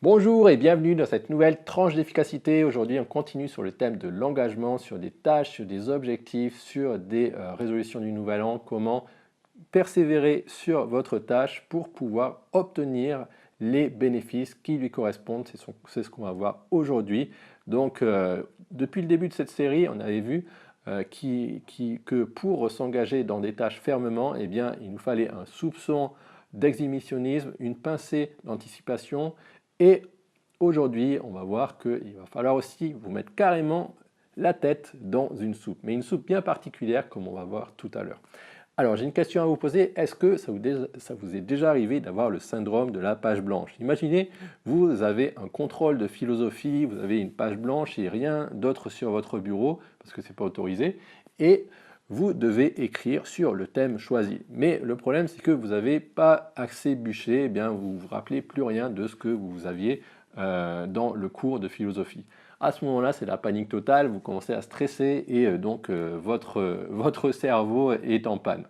Bonjour et bienvenue dans cette nouvelle tranche d'efficacité. Aujourd'hui, on continue sur le thème de l'engagement, sur des tâches, sur des objectifs, sur des résolutions du nouvel an, comment persévérer sur votre tâche pour pouvoir obtenir les bénéfices qui lui correspondent. C'est ce qu'on va voir aujourd'hui. Donc, depuis le début de cette série, on avait vu que pour s'engager dans des tâches fermement, eh bien, il nous fallait un soupçon d'exhibitionnisme, une pincée d'anticipation. Et aujourd'hui, on va voir qu'il va falloir aussi vous mettre carrément la tête dans une soupe, mais une soupe bien particulière comme on va voir tout à l'heure. Alors j'ai une question à vous poser, est-ce que ça vous est déjà arrivé d'avoir le syndrome de la page blanche? Imaginez, vous avez un contrôle de philosophie, vous avez une page blanche et rien d'autre sur votre bureau, parce que ce n'est pas autorisé, et vous devez écrire sur le thème choisi. Mais le problème c'est que vous n'avez pas assez bûché, eh bien, vous ne vous rappelez plus rien de ce que vous aviez dans le cours de philosophie. À ce moment-là, c'est la panique totale, vous commencez à stresser et votre cerveau est en panne.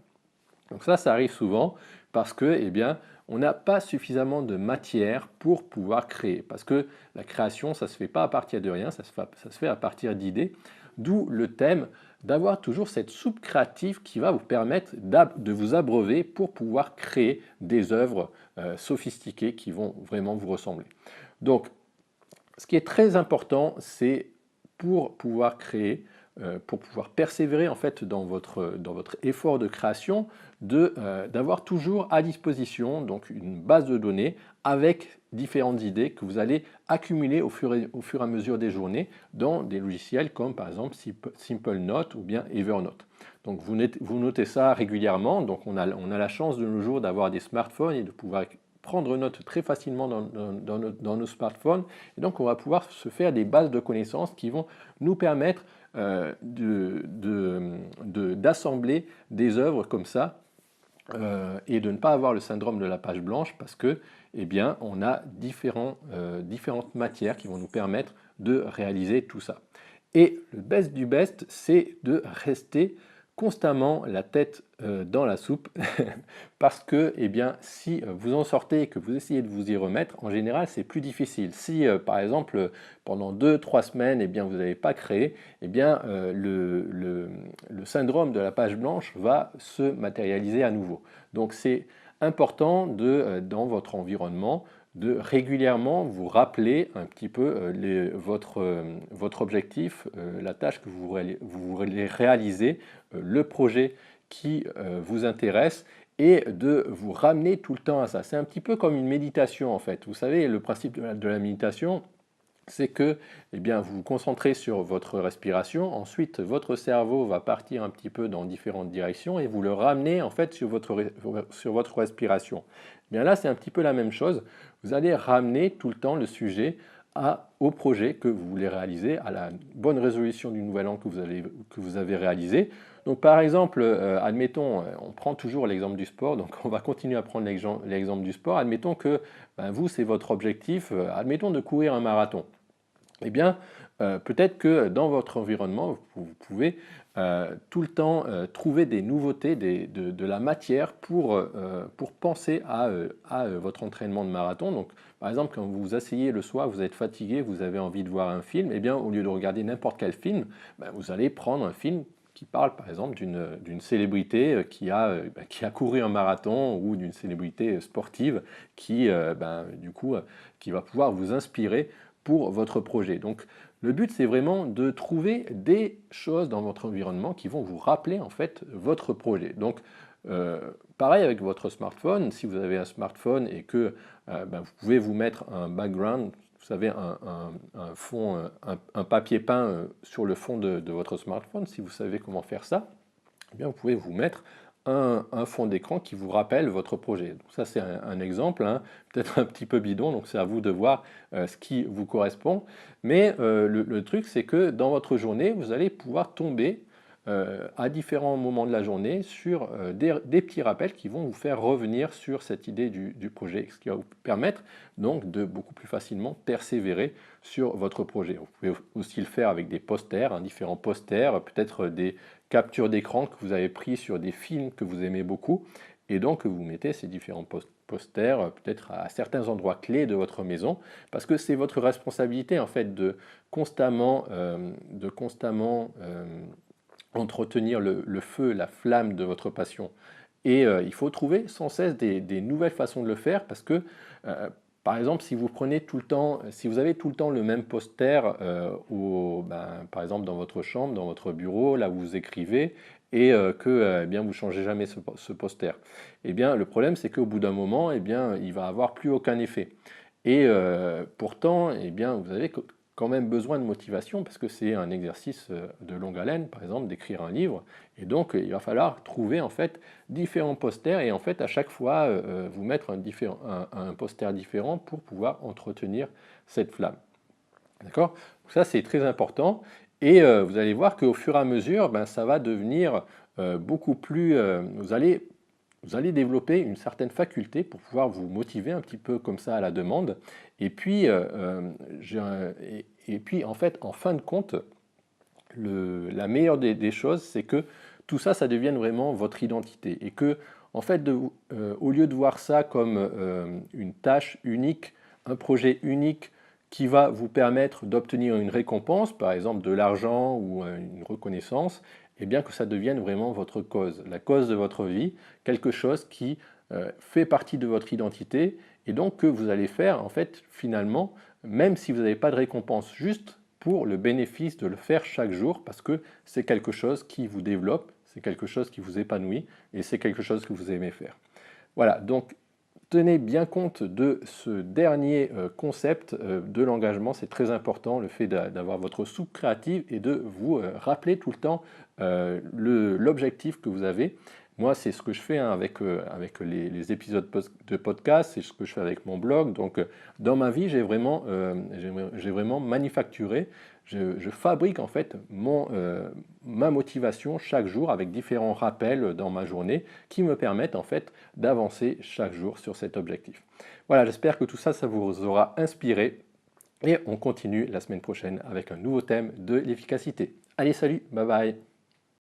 Donc ça arrive souvent parce que, eh bien, on n'a pas suffisamment de matière pour pouvoir créer. Parce que la création, ça ne se fait pas à partir de rien, ça se fait à partir d'idées. D'où le thème d'avoir toujours cette soupe créative qui va vous permettre de vous abreuver pour pouvoir créer des œuvres sophistiquées qui vont vraiment vous ressembler. Donc, ce qui est très important, c'est pour pouvoir créer, pour pouvoir persévérer en fait dans votre effort de création, d'avoir toujours à disposition donc une base de données avec différentes idées que vous allez accumuler au fur et à mesure des journées dans des logiciels comme par exemple Simple Note ou bien Evernote. Donc vous notez ça régulièrement, donc on a la chance de nos jours d'avoir des smartphones et de pouvoir prendre note très facilement dans nos smartphones. Et donc, on va pouvoir se faire des bases de connaissances qui vont nous permettre d'assembler des œuvres comme ça et de ne pas avoir le syndrome de la page blanche parce que, eh bien, on a différentes matières qui vont nous permettre de réaliser tout ça. Et le best du best, c'est de rester constamment la tête dans la soupe parce que eh bien, si vous en sortez et que vous essayez de vous y remettre, en général c'est plus difficile. Si par exemple pendant 2-3 semaines eh bien, vous n'avez pas créé, eh bien, le syndrome de la page blanche va se matérialiser à nouveau. Donc c'est important dans votre environnement de régulièrement vous rappeler un petit peu votre objectif, la tâche que vous voulez réaliser, le projet qui vous intéresse et de vous ramener tout le temps à ça. C'est un petit peu comme une méditation en fait. Vous savez, le principe de la méditation, c'est que eh bien, vous vous concentrez sur votre respiration, ensuite votre cerveau va partir un petit peu dans différentes directions et vous le ramenez en fait sur votre respiration. Eh bien là, c'est un petit peu la même chose. Vous allez ramener tout le temps le sujet au projet que vous voulez réaliser, à la bonne résolution du nouvel an que vous avez réalisé. Donc par exemple, admettons, on prend toujours l'exemple du sport, donc on va continuer à prendre l'exemple du sport. Admettons que ben, vous, c'est votre objectif, admettons de courir un marathon. Eh bien, peut-être que dans votre environnement, vous pouvez tout le temps trouver des nouveautés, de la matière pour penser à votre entraînement de marathon. Donc, par exemple, quand vous vous asseyez le soir, vous êtes fatigué, vous avez envie de voir un film, eh bien, au lieu de regarder n'importe quel film, ben, vous allez prendre un film qui parle par exemple d'une célébrité qui a couru un marathon ou d'une célébrité sportive qui, du coup, qui va pouvoir vous inspirer pour votre projet. Donc le but c'est vraiment de trouver des choses dans votre environnement qui vont vous rappeler en fait votre projet. Donc pareil avec votre smartphone, si vous avez un smartphone et que vous pouvez vous mettre un background, vous savez un fond, un papier peint sur le fond de votre smartphone, si vous savez comment faire ça, eh bien vous pouvez vous mettre un fond d'écran qui vous rappelle votre projet. Donc ça c'est un exemple, hein, peut-être un petit peu bidon, donc c'est à vous de voir ce qui vous correspond. Mais le truc c'est que dans votre journée, vous allez pouvoir tomber à différents moments de la journée sur des petits rappels qui vont vous faire revenir sur cette idée du projet, ce qui va vous permettre donc de beaucoup plus facilement persévérer sur votre projet. Vous pouvez aussi le faire avec des posters, hein, différents posters, peut-être des captures d'écran que vous avez pris sur des films que vous aimez beaucoup, et donc vous mettez ces différents posters, peut-être à certains endroits clés de votre maison, parce que c'est votre responsabilité en fait de constamment entretenir le feu, la flamme de votre passion. Et il faut trouver sans cesse des nouvelles façons de le faire parce que, par exemple, si vous prenez tout le temps, si vous avez tout le temps le même poster, par exemple dans votre chambre, dans votre bureau, là où vous écrivez, et que eh bien, vous ne changez jamais ce poster, eh bien, le problème c'est qu'au bout d'un moment, eh bien, il va avoir plus aucun effet. Et pourtant, eh bien, vous avez quand même besoin de motivation parce que c'est un exercice de longue haleine, par exemple, d'écrire un livre. Et donc, il va falloir trouver en fait différents posters et en fait à chaque fois vous mettre un poster différent pour pouvoir entretenir cette flamme. D'accord? Donc ça, c'est très important. Et vous allez voir qu'au fur et à mesure, ben, ça va devenir beaucoup plus... vous allez développer une certaine faculté pour pouvoir vous motiver un petit peu comme ça à la demande. Et puis, en fait, en fin de compte, la meilleure des choses, c'est que tout ça, ça devienne vraiment votre identité. Et que, en fait, au lieu de voir ça comme une tâche unique, un projet unique qui va vous permettre d'obtenir une récompense, par exemple de l'argent ou une reconnaissance, et bien que ça devienne vraiment votre cause, la cause de votre vie, quelque chose qui fait partie de votre identité et donc que vous allez faire en fait finalement, même si vous n'avez pas de récompense, juste pour le bénéfice de le faire chaque jour parce que c'est quelque chose qui vous développe, c'est quelque chose qui vous épanouit et c'est quelque chose que vous aimez faire. Voilà, donc tenez bien compte de ce dernier concept de l'engagement, c'est très important, le fait d'avoir votre soupe créative et de vous rappeler tout le temps l'objectif que vous avez. Moi, c'est ce que je fais avec les épisodes de podcast, c'est ce que je fais avec mon blog. Donc, dans ma vie, j'ai vraiment manufacturé, je fabrique en fait ma motivation chaque jour avec différents rappels dans ma journée qui me permettent en fait d'avancer chaque jour sur cet objectif. Voilà, j'espère que tout ça, ça vous aura inspiré. Et on continue la semaine prochaine avec un nouveau thème de l'efficacité. Allez, salut, bye bye.